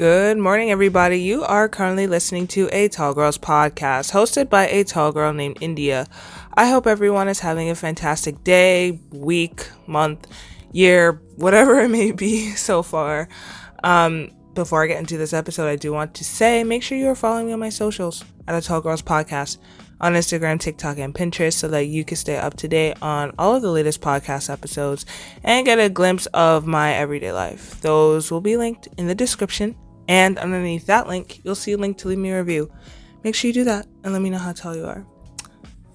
Good morning, everybody. You are currently listening to a Tall Girls podcast hosted by a tall girl named India. I hope everyone is having a fantastic day, week, month, year, whatever it may be so far. Before I get into this episode, I do want to say make sure you are following me on my socials at a Tall Girls podcast on Instagram, TikTok, and Pinterest so that you can stay up to date on all of the latest podcast episodes and get a glimpse of my everyday life. Those will be linked in the description, and underneath that link, you'll see a link to leave me a review. Make sure you do that and let me know how tall you are.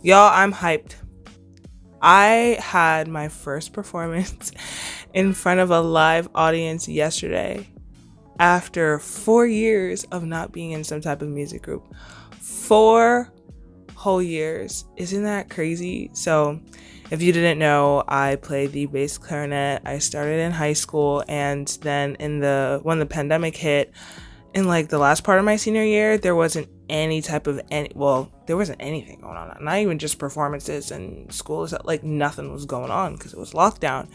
Y'all, I'm hyped. I had my first performance in front of a live audience yesterday after 4 years of not being in some type of music group. 4 whole years. Isn't that crazy? So if you didn't know, I played the bass clarinet. I started in high school, and then when the pandemic hit in like the last part of my senior year, there wasn't anything going on. Not even just performances and schools, like nothing was going on because it was lockdown.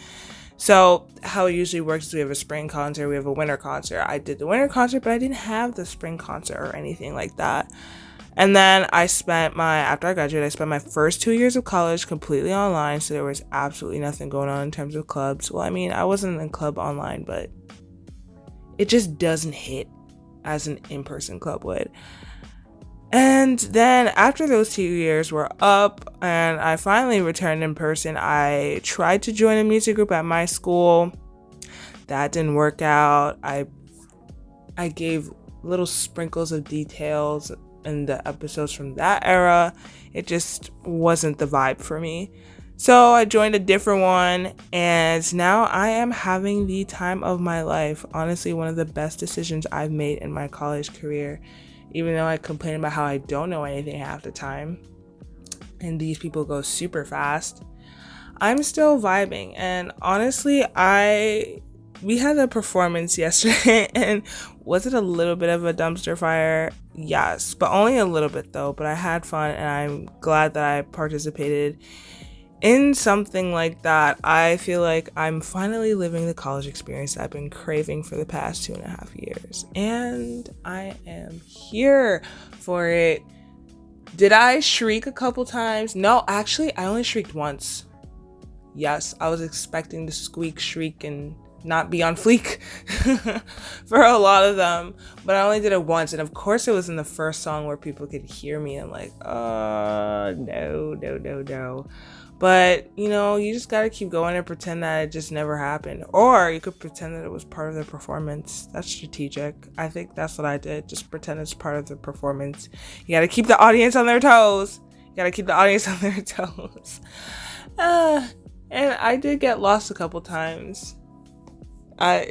So how it usually works is we have a spring concert, we have a winter concert. I did the winter concert, but I didn't have the spring concert or anything like that. And then after I graduated, I spent my first 2 years of college completely online. So there was absolutely nothing going on in terms of clubs. Well, I mean, I wasn't in a club online, but it just doesn't hit as an in-person club would. And then after those 2 years were up and I finally returned in person, I tried to join a music group at my school. That didn't work out. I gave little sprinkles of details in the episodes from that era. It just wasn't the vibe for me. So I joined a different one, and now I am having the time of my life. Honestly, one of the best decisions I've made in my college career. Even though I complain about how I don't know anything half the time, and these people go super fast, I'm still vibing. And honestly, we had a performance yesterday, and was it a little bit of a dumpster fire? Yes, but only a little bit though. But I had fun, and I'm glad that I participated in something like that. I feel like I'm finally living the college experience I've been craving for the past 2.5 years, and I am here for it. Did I shriek a couple times? No, actually, I only shrieked once. Yes, I was expecting to squeak, shriek, and not be on fleek for a lot of them, but I only did it once, and of course it was in the first song where people could hear me and like, no. But, you just gotta keep going and pretend that it just never happened. Or you could pretend that it was part of the performance. That's strategic. I think that's what I did. Just pretend it's part of the performance. You gotta keep the audience on their toes. And I did get lost a couple times. A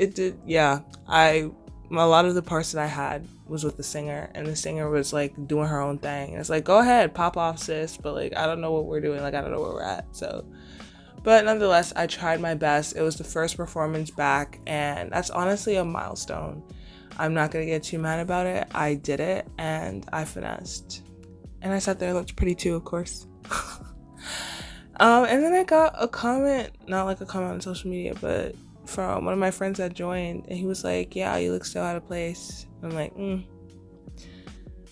lot of the parts that I had was with the singer, and the singer was like doing her own thing. And it's like, go ahead, pop off, sis, but like I don't know what we're doing, like I don't know where we're at. So, but nonetheless, I tried my best. It was the first performance back, and that's honestly a milestone. I'm not gonna get too mad about it. I did it, and I finessed, and I sat there and looked pretty too, of course. And then I got a comment, not like a comment on social media, but from one of my friends that joined, and he was like, yeah, you look so out of place. I'm like,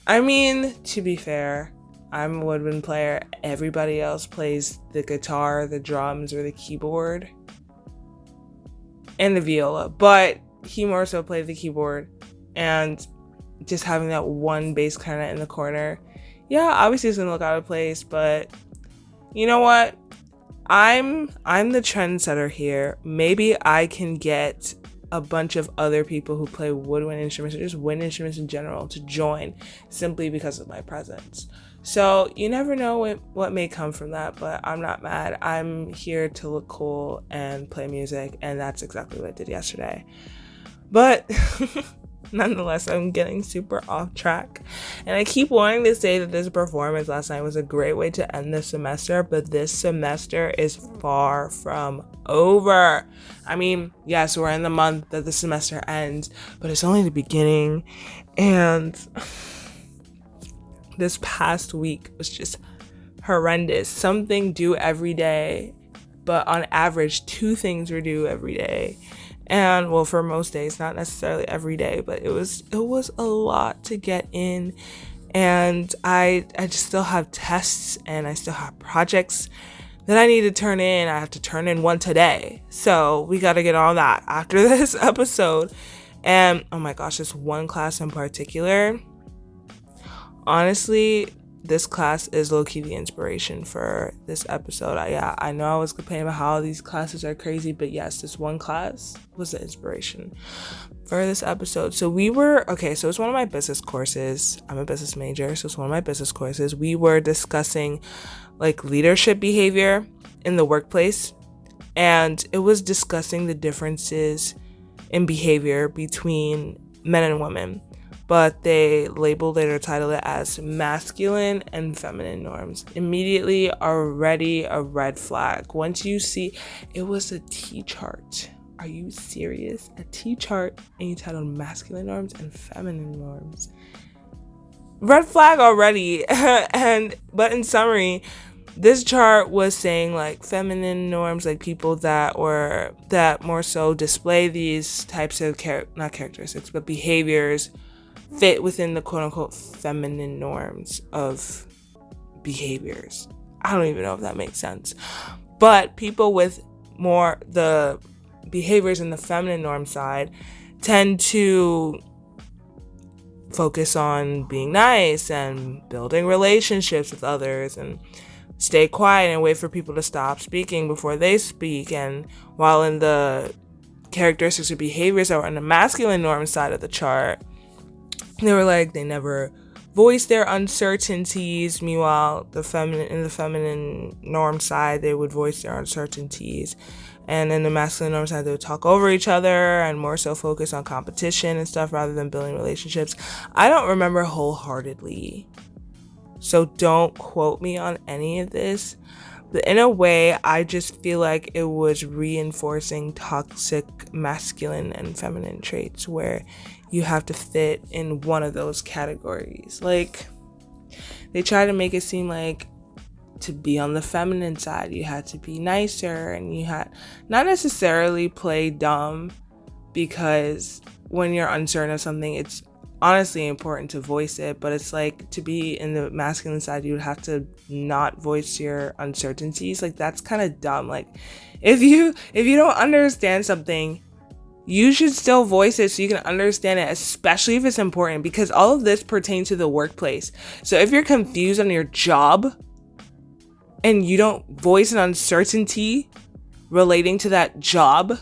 I mean, to be fair, I'm a woodwind player. Everybody else plays the guitar, the drums, or the keyboard, and the viola, but he more so played the keyboard. And just having that one bass clarinet in the corner, yeah, obviously it's gonna look out of place, but you know what? I'm the trendsetter here. Maybe I can get a bunch of other people who play woodwind instruments or just wind instruments in general to join simply because of my presence. So you never know what may come from that, but I'm not mad. I'm here to look cool and play music, and that's exactly what I did yesterday. But nonetheless, I'm getting super off track, and I keep wanting to say that this performance last night was a great way to end the semester, but this semester is far from over. I mean, yes, we're in the month that the semester ends, but it's only the beginning, and this past week was just horrendous. Something due every day, but on average 2 things were due every day. And well, for most days, not necessarily every day, but it was a lot to get in. And I just still have tests and I still have projects that I need to turn in. I have to turn in one today. So we got to get on that after this episode. And oh my gosh, this one class in particular, honestly, this class is low-key the inspiration for this episode. I know I was complaining about how these classes are crazy, but yes, this one class was the inspiration for this episode. So so it's one of my business courses. I'm a business major, so it's one of my business courses. We were discussing like leadership behavior in the workplace, and it was discussing the differences in behavior between men and women, but they labeled it or titled it as masculine and feminine norms. Immediately already a red flag. Once you see, it was a T-chart. Are you serious? A T-chart and you titled masculine norms and feminine norms. Red flag already. But in summary, this chart was saying like feminine norms, like people that more so display these types of not characteristics, but behaviors fit within the quote unquote feminine norms of behaviors. I don't even know if that makes sense. But people with more the behaviors in the feminine norm side tend to focus on being nice and building relationships with others and stay quiet and wait for people to stop speaking before they speak. And while in the characteristics or behaviors that were on the masculine norm side of the chart, they were like, they never voice their uncertainties. Meanwhile, in the feminine norm side, they would voice their uncertainties. And in the masculine norm side, they would talk over each other and more so focus on competition and stuff rather than building relationships. I don't remember wholeheartedly, so don't quote me on any of this. But in a way, I just feel like it was reinforcing toxic masculine and feminine traits where you have to fit in one of those categories. Like, they try to make it seem like to be on the feminine side, you had to be nicer and you had not necessarily play dumb, because when you're uncertain of something, it's honestly important to voice it, but it's like to be in the masculine side, you would have to not voice your uncertainties. Like, that's kind of dumb. Like, if you don't understand something, you should still voice it so you can understand it, especially if it's important, because all of this pertains to the workplace. So if you're confused on your job and you don't voice an uncertainty relating to that job,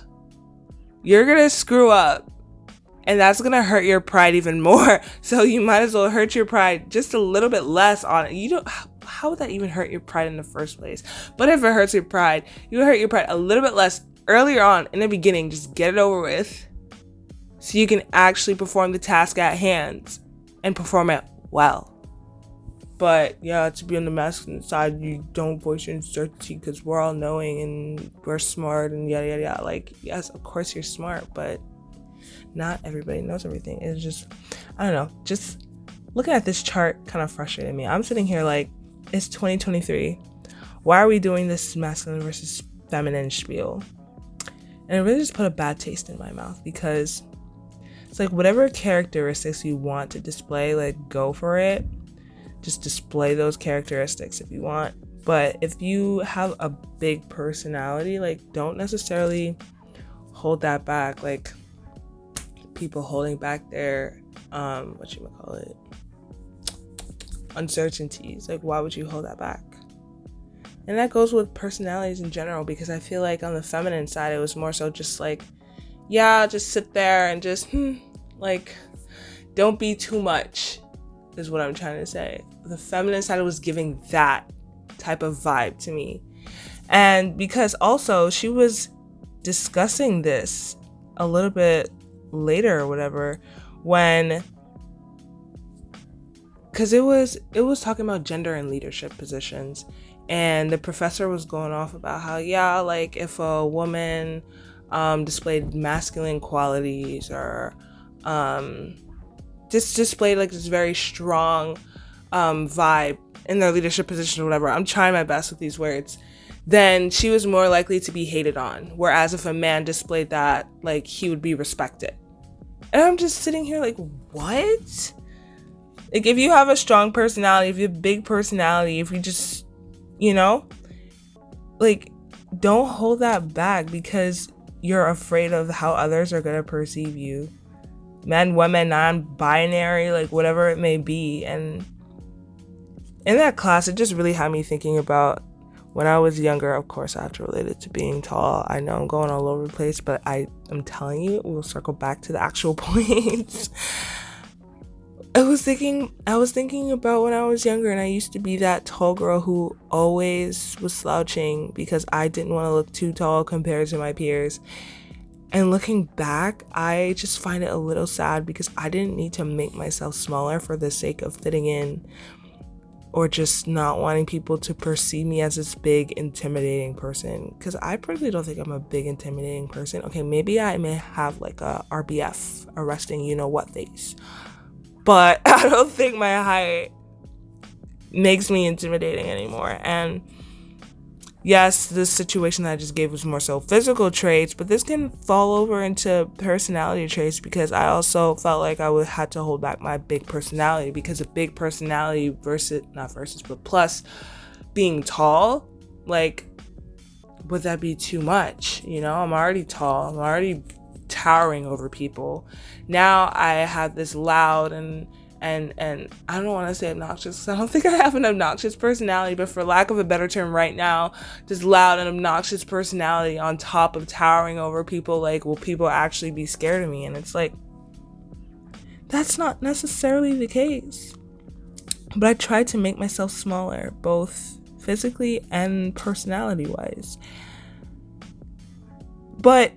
you're gonna screw up. And that's going to hurt your pride even more. So you might as well hurt your pride just a little bit less on it. How would that even hurt your pride in the first place? But if it hurts your pride, you hurt your pride a little bit less earlier on in the beginning. Just get it over with so you can actually perform the task at hand and perform it well. But yeah, to be on the masculine side, you don't voice your uncertainty because we're all knowing and we're smart and yada, yada, yada. Like, yes, of course you're smart, but not everybody knows everything. It's just, I don't know, just looking at this chart kind of frustrated me. I'm sitting here like, it's 2023. Why are we doing this masculine versus feminine spiel? And it really just put a bad taste in my mouth, because it's like, whatever characteristics you want to display, like, go for it. Just display those characteristics if you want. But if you have a big personality, like, don't necessarily hold that back. Like, people holding back their uncertainties. Like, why would you hold that back? And that goes with personalities in general, because I feel like on the feminine side, it was more so just like, yeah, just sit there and just like, don't be too much, is what I'm trying to say. The feminine side was giving that type of vibe to me. And because also she was discussing this a little bit later or whatever, because it was talking about gender and leadership positions, and the professor was going off about how, yeah, like, if a woman displayed masculine qualities or just displayed like this very strong vibe in their leadership position or whatever. I'm trying my best with these words. then she was more likely to be hated on. Whereas if a man displayed that, like, he would be respected. And I'm just sitting here like, what? Like, if you have a strong personality, if you have a big personality, if you just, like, don't hold that back because you're afraid of how others are going to perceive you. Men, women, non-binary, like, whatever it may be. And in that class, it just really had me thinking about when I was younger. Of course, I have to relate it to being tall. I know I'm going all over the place, but I'm telling you, we'll circle back to the actual points. I was thinking about when I was younger, and I used to be that tall girl who always was slouching because I didn't want to look too tall compared to my peers. And looking back, I just find it a little sad because I didn't need to make myself smaller for the sake of fitting in, or just not wanting people to perceive me as this big, intimidating person. Because I personally don't think I'm a big, intimidating person. Okay, maybe I may have like a RBF, arresting you-know-what face. But I don't think my height makes me intimidating anymore. And yes, this situation that I just gave was more so physical traits, but this can fall over into personality traits because I also felt like I had to hold back my big personality, because a big personality plus being tall, like, would that be too much? I'm already tall. I'm already towering over people. Now I have this loud and I don't want to say obnoxious because I don't think I have an obnoxious personality, but for lack of a better term right now, just loud and obnoxious personality on top of towering over people. Like, will people actually be scared of me? And it's like, that's not necessarily the case. But I tried to make myself smaller, both physically and personality wise. But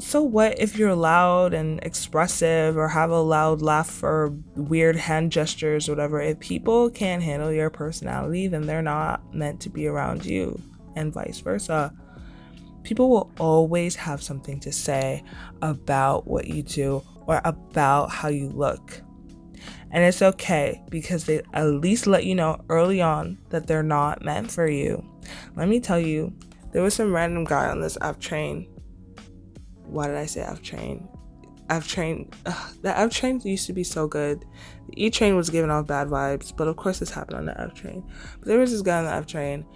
so what if you're loud and expressive or have a loud laugh or weird hand gestures or whatever? If people can't handle your personality, then they're not meant to be around you, and vice versa. People will always have something to say about what you do or about how you look. And it's okay, because they at least let you know early on that they're not meant for you. Let me tell you, there was some random guy on this F train. Why did I say F train? F train. The F train used to be so good. The E train was giving off bad vibes, but of course this happened on the F train. But there was this guy on the F train,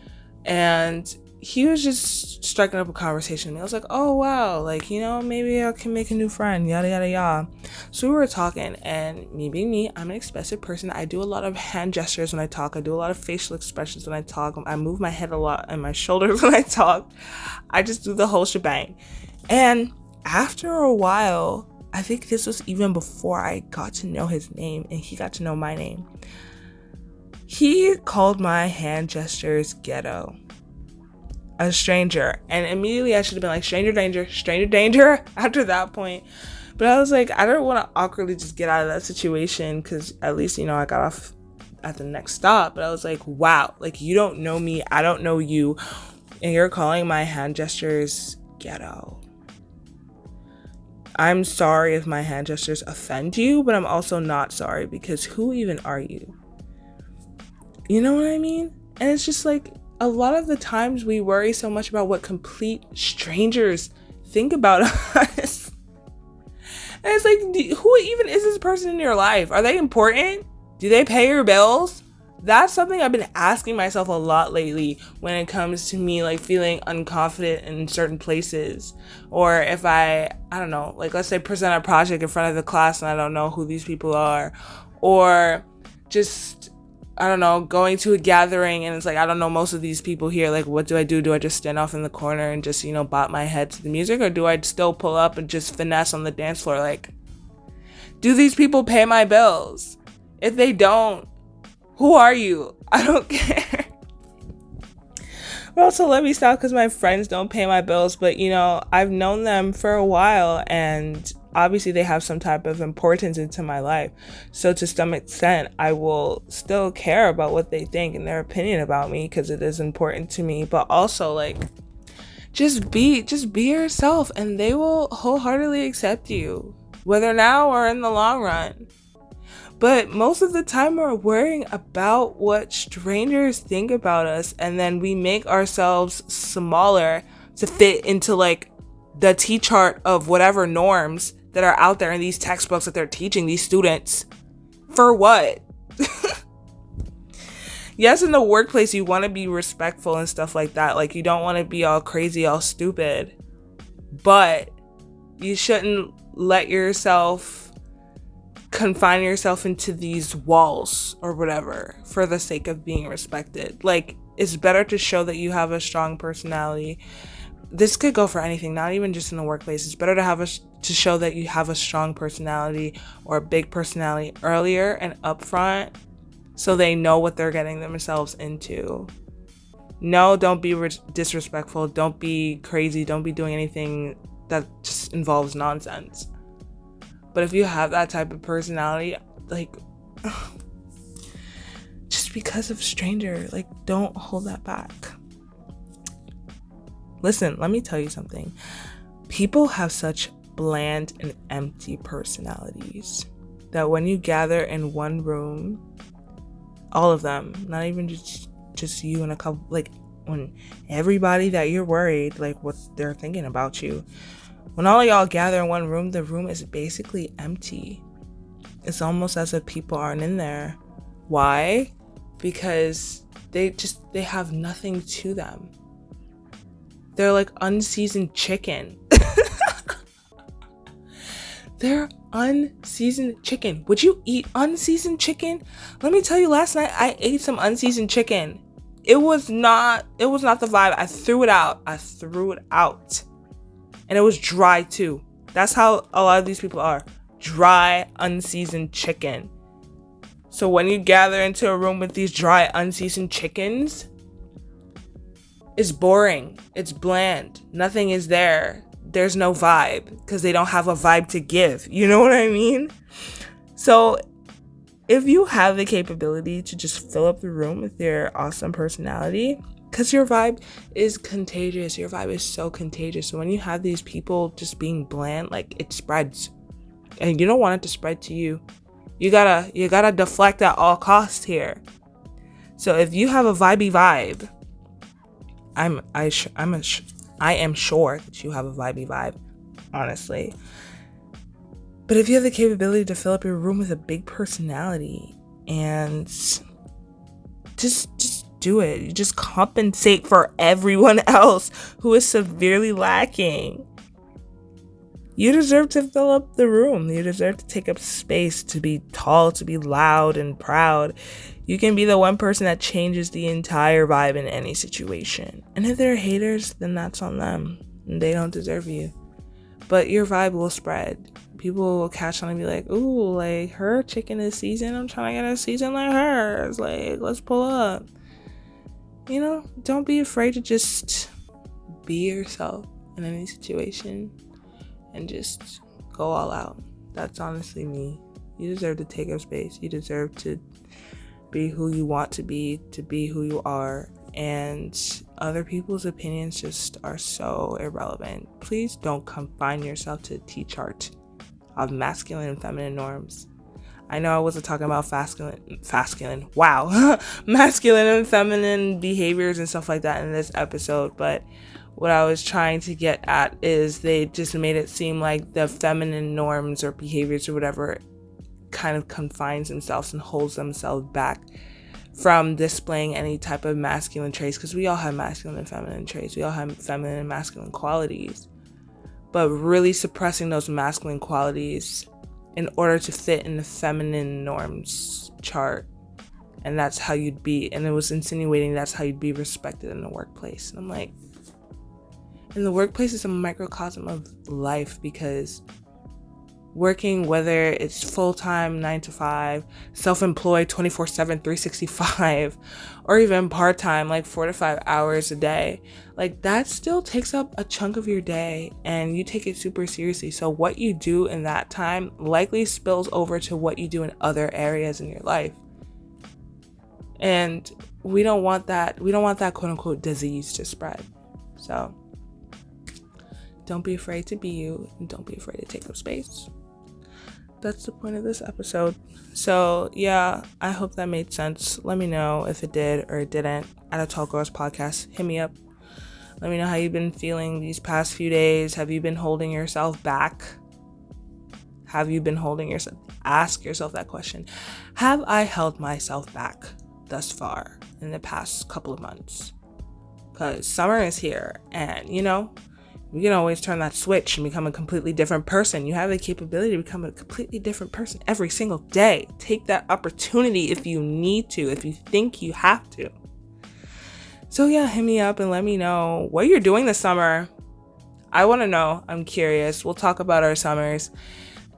and he was just striking up a conversation with me. I was like, oh wow, like, maybe I can make a new friend, yada yada yada. So we were talking, and me being me, I'm an expressive person. I do a lot of hand gestures when I talk. I do a lot of facial expressions when I talk. I move my head a lot and my shoulders when I talk. I just do the whole shebang. And after a while, I think this was even before I got to know his name and he got to know my name, he called my hand gestures ghetto. A stranger. And immediately I should have been like, stranger danger after that point. But I was like, I don't want to awkwardly just get out of that situation, because at least, I got off at the next stop. But I was like, wow, like, you don't know me, I don't know you, and you're calling my hand gestures ghetto. I'm sorry if my hand gestures offend you, but I'm also not sorry, because who even are you? You know what I mean? And it's just like, a lot of the times we worry so much about what complete strangers think about us. And it's like, who even is this person in your life? Are they important? Do they pay your bills? That's something I've been asking myself a lot lately when it comes to me, like, feeling unconfident in certain places. Or if I don't know, like, let's say present a project in front of the class and I don't know who these people are. Or just, I don't know, going to a gathering and it's like, I don't know most of these people here. Like, what do I do? Do I just stand off in the corner and just, bop my head to the music? Or do I still pull up and just finesse on the dance floor? Like, do these people pay my bills? If they don't, who are you? I don't care. But also, let me stop, because my friends don't pay my bills. But, I've known them for a while, and obviously they have some type of importance into my life. So to some extent, I will still care about what they think and their opinion about me, because it is important to me. But also, like, just be yourself, and they will wholeheartedly accept you, whether now or in the long run. But most of the time we're worrying about what strangers think about us, and then we make ourselves smaller to fit into like the T-chart of whatever norms that are out there in these textbooks that they're teaching these students. For what? Yes, in the workplace you want to be respectful and stuff like that. Like, you don't want to be all crazy, all stupid. But you shouldn't let yourself confine yourself into these walls or whatever for the sake of being respected. Like, it's better to show that you have a strong personality. This could go for anything, not even just in the workplace. It's better to show that you have a strong personality or a big personality earlier and upfront, so they know what they're getting themselves into. No, don't be disrespectful. Don't be crazy. Don't be doing anything that just involves nonsense. But if you have that type of personality, like, just because of stranger, like, don't hold that back. Listen, let me tell you something. People have such bland and empty personalities that when you gather in one room, all of them, not even just you and a couple, like, when everybody that you're worried, like, what they're thinking about you, when all of y'all gather in one room, the room is basically empty. It's almost as if people aren't in there. Why? Because they have nothing to them. They're like unseasoned chicken. They're unseasoned chicken. Would you eat unseasoned chicken? Let me tell you, last night I ate some unseasoned chicken. It was not the vibe. I threw it out. And it was dry too. That's how a lot of these people are. Dry, unseasoned chicken. So when you gather into a room with these dry, unseasoned chickens, it's boring. It's bland. Nothing is there. There's no vibe because they don't have a vibe to give. You know what I mean? So if you have the capability to just fill up the room with your awesome personality, because your vibe is contagious. Your vibe is so contagious. So when you have these people just being bland, like, it spreads. And you don't want it to spread to you. You gotta deflect at all costs here. So if you have a vibey vibe, I am sure that you have a vibey vibe, honestly. But if you have the capability to fill up your room with a big personality and just do it. You just compensate for everyone else who is severely lacking. You deserve to fill up the room. You deserve to take up space, to be tall, to be loud and proud. You can be the one person that changes the entire vibe in any situation. And if they're haters, then that's on them. And they don't deserve you. But your vibe will spread. People will catch on and be like, ooh, like, her chicken is seasoned. I'm trying to get a season like hers. Like, let's pull up. You know, don't be afraid to just be yourself in any situation and just go all out. That's honestly me. You deserve to take up space. You deserve to be who you want to be who you are. And other people's opinions just are so irrelevant. Please don't confine yourself to a T-chart of masculine and feminine norms. I know I wasn't talking about masculine and feminine behaviors and stuff like that in this episode, but what I was trying to get at is they just made it seem like the feminine norms or behaviors or whatever kind of confines themselves and holds themselves back from displaying any type of masculine traits, because we all have masculine and feminine traits. We all have feminine and masculine qualities, but really suppressing those masculine qualities in order to fit in the feminine norms chart. And that's how you'd be. And it was insinuating that's how you'd be respected in the workplace. And I'm like, and the workplace is a microcosm of life, because working, whether it's full-time 9 to 5, self-employed 24/7 365, or even part-time like 4 to 5 hours a day, like, that still takes up a chunk of your day and you take it super seriously. So what you do in that time likely spills over to what you do in other areas in your life. And we don't want that quote unquote disease to spread. So don't be afraid to be you, and don't be afraid to take up space. that's the point of this episode. So yeah, I hope that made sense. Let me know if it did or it didn't. At a Tall Girls Podcast, hit me up. Let me know how you've been feeling these past few days. Have you been holding yourself back? Have you been holding yourself? Ask yourself that question. Have I held myself back thus far in the past couple of months? Because summer is here, and you can always turn that switch and become a completely different person. You have the capability to become a completely different person every single day. Take that opportunity if you need to, if you think you have to. So yeah, hit me up and let me know what you're doing this summer. I want to know. I'm curious. We'll talk about our summers.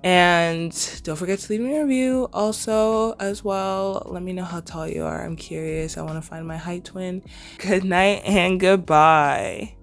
And don't forget to leave me a review also as well. Let me know how tall you are. I'm curious. I want to find my height twin. Good night and goodbye.